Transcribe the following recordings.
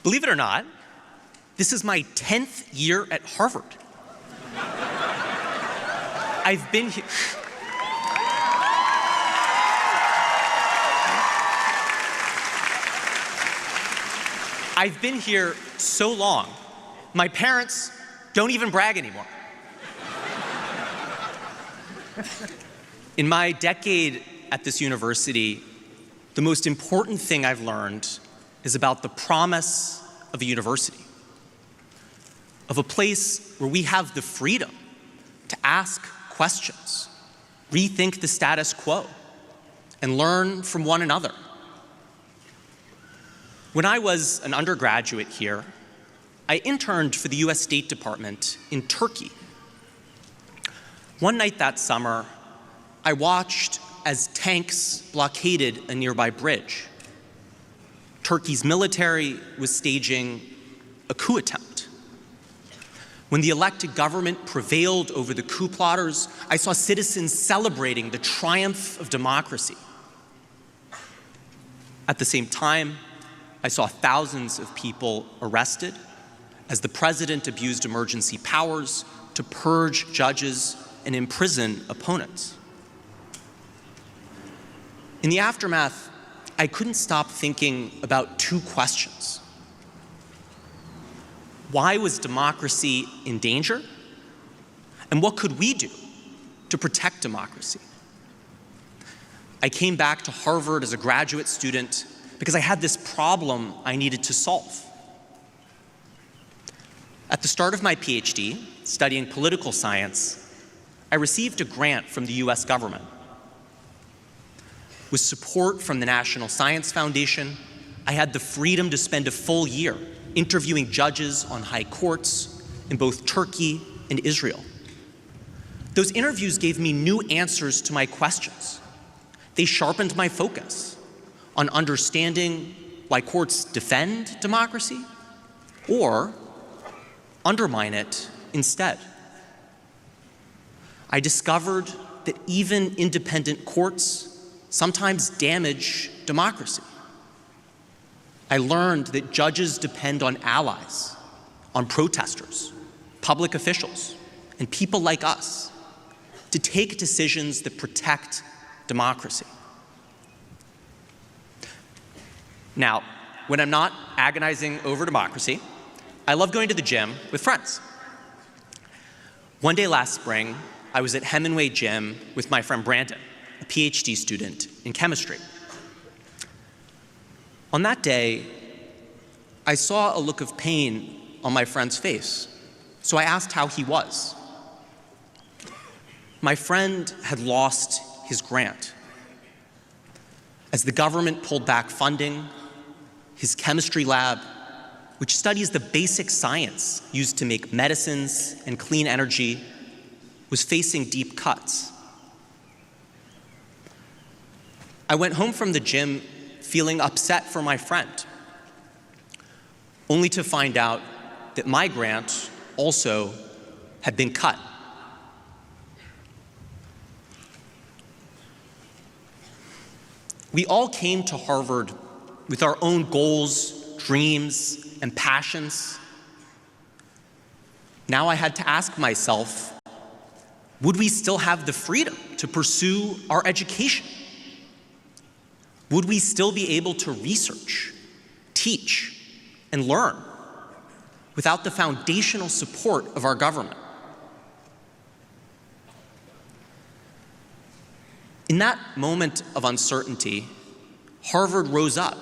Believe it or not, this is my 10th year at Harvard. I've been here. I've been here so long, my parents don't even brag anymore. In my decade at this university, the most important thing I've learned is about the promise of a university, of a place where we have the freedom to ask questions, rethink the status quo, and learn from one another. When I was an undergraduate here, I interned for the US State Department in Turkey. One night that summer, I watched as tanks blockaded a nearby bridge. Turkey's military was staging a coup attempt. When the elected government prevailed over the coup plotters, I saw citizens celebrating the triumph of democracy. At the same time, I saw thousands of people arrested as the president abused emergency powers to purge judges and imprison opponents. In the aftermath, I couldn't stop thinking about two questions. Why was democracy in danger? And what could we do to protect democracy? I came back to Harvard as a graduate student because I had this problem I needed to solve. At the start of my PhD, studying political science, I received a grant from the US government. With support from the National Science Foundation, I had the freedom to spend a full year interviewing judges on high courts in both Turkey and Israel. Those interviews gave me new answers to my questions. They sharpened my focus on understanding why courts defend democracy or undermine it instead. I discovered that even independent courts sometimes damage democracy. I learned that judges depend on allies, on protesters, public officials, and people like us to take decisions that protect democracy. Now, when I'm not agonizing over democracy, I love going to the gym with friends. One day last spring, I was at Hemingway Gym with my friend Brandon, a PhD student in chemistry. On that day, I saw a look of pain on my friend's face, so I asked how he was. My friend had lost his grant. As the government pulled back funding, his chemistry lab, which studies the basic science used to make medicines and clean energy, was facing deep cuts. I went home from the gym feeling upset for my friend, only to find out that my grant also had been cut. We all came to Harvard with our own goals, dreams, and passions. Now I had to ask myself, would we still have the freedom to pursue our education? Would we still be able to research, teach, and learn without the foundational support of our government? In that moment of uncertainty, Harvard rose up.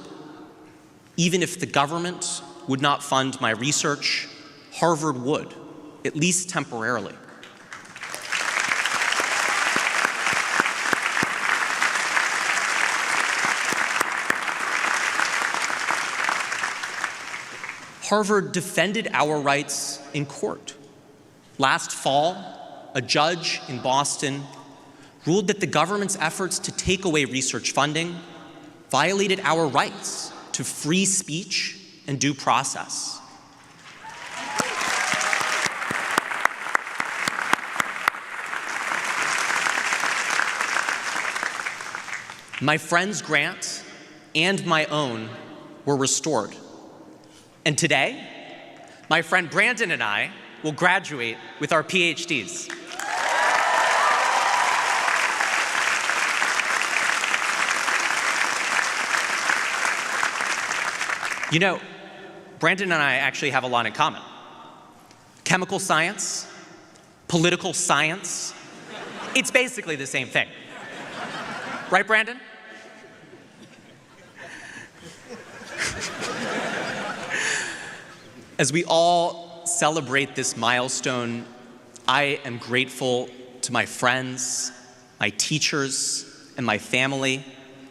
Even if the government would not fund my research, Harvard would, at least temporarily. Harvard defended our rights in court. Last fall, a judge in Boston ruled that the government's efforts to take away research funding violated our rights to free speech and due process. My friend's grant and my own were restored. And today, my friend Brandon and I will graduate with our PhDs. You know, Brandon and I actually have a lot in common. Chemical science, political science, it's basically the same thing. Right, Brandon? As we all celebrate this milestone, I am grateful to my friends, my teachers, and my family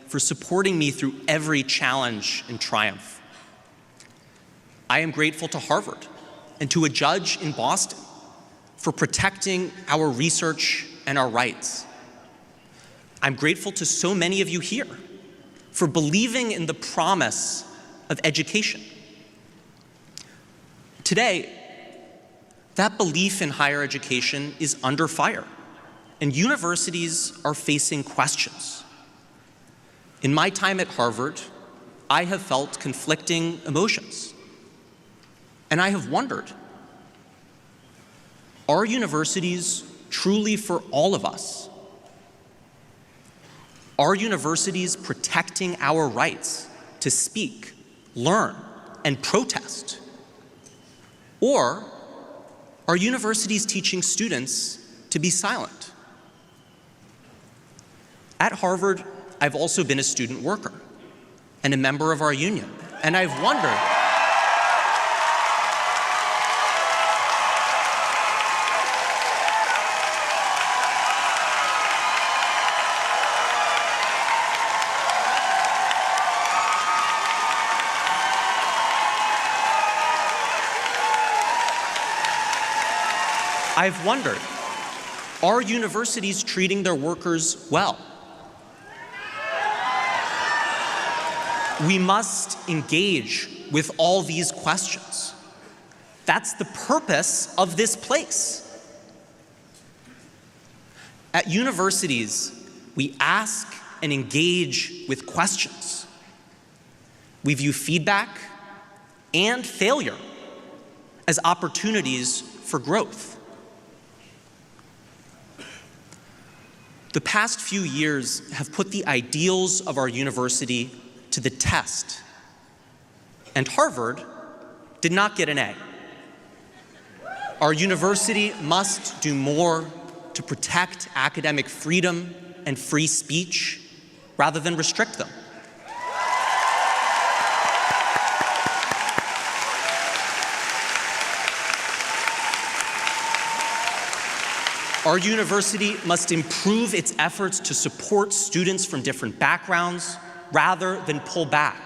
for supporting me through every challenge and triumph. I am grateful to Harvard and to a judge in Boston for protecting our research and our rights. I'm grateful to so many of you here for believing in the promise of education. Today, that belief in higher education is under fire, and universities are facing questions. In my time at Harvard, I have felt conflicting emotions. And I have wondered, are universities truly for all of us? Are universities protecting our rights to speak, learn, and protest? Or are universities teaching students to be silent? At Harvard, I've also been a student worker and a member of our union, and I've wondered, are universities treating their workers well? We must engage with all these questions. That's the purpose of this place. At universities, we ask and engage with questions. We view feedback and failure as opportunities for growth. The past few years have put the ideals of our university to the test, and Harvard did not get an A. Our university must do more to protect academic freedom and free speech rather than restrict them. Our university must improve its efforts to support students from different backgrounds rather than pull back.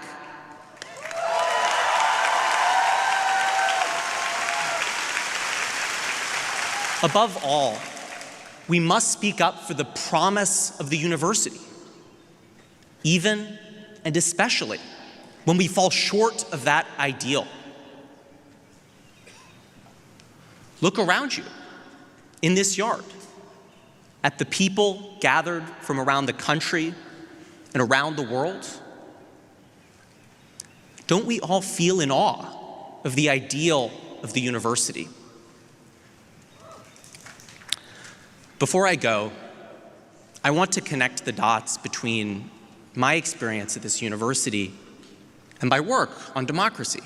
Above all, we must speak up for the promise of the university, even and especially when we fall short of that ideal. Look around you. In this yard, at the people gathered from around the country and around the world, don't we all feel in awe of the ideal of the university? Before I go, I want to connect the dots between my experience at this university and my work on democracy.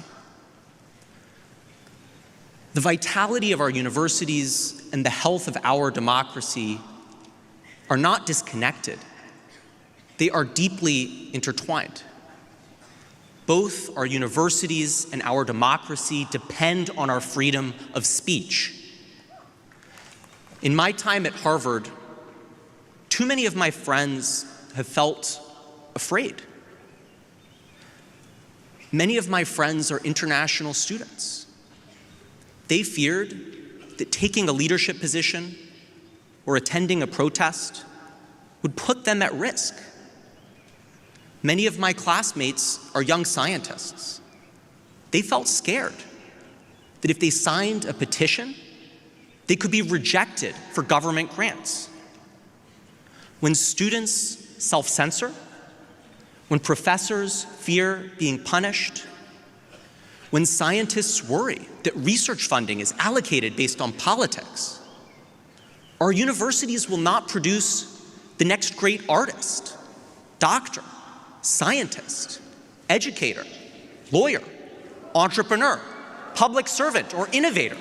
The vitality of our universities and the health of our democracy are not disconnected. They are deeply intertwined. Both our universities and our democracy depend on our freedom of speech. In my time at Harvard, too many of my friends have felt afraid. Many of my friends are international students. They feared that taking a leadership position or attending a protest would put them at risk. Many of my classmates are young scientists. They felt scared that if they signed a petition, they could be rejected for government grants. When students self-censor, when professors fear being punished, when scientists worry that research funding is allocated based on politics, our universities will not produce the next great artist, doctor, scientist, educator, lawyer, entrepreneur, public servant, or innovator.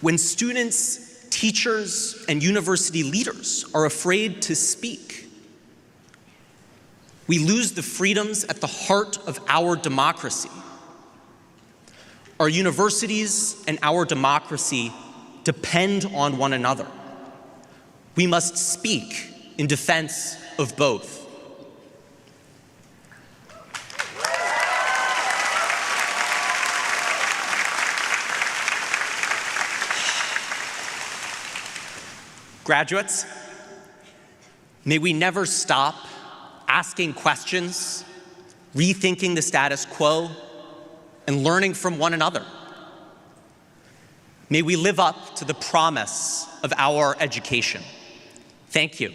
When students, teachers, and university leaders are afraid to speak, we lose the freedoms at the heart of our democracy. Our universities and our democracy depend on one another. We must speak in defense of both. Graduates, may we never stop asking questions, rethinking the status quo, and learning from one another. May we live up to the promise of our education. Thank you.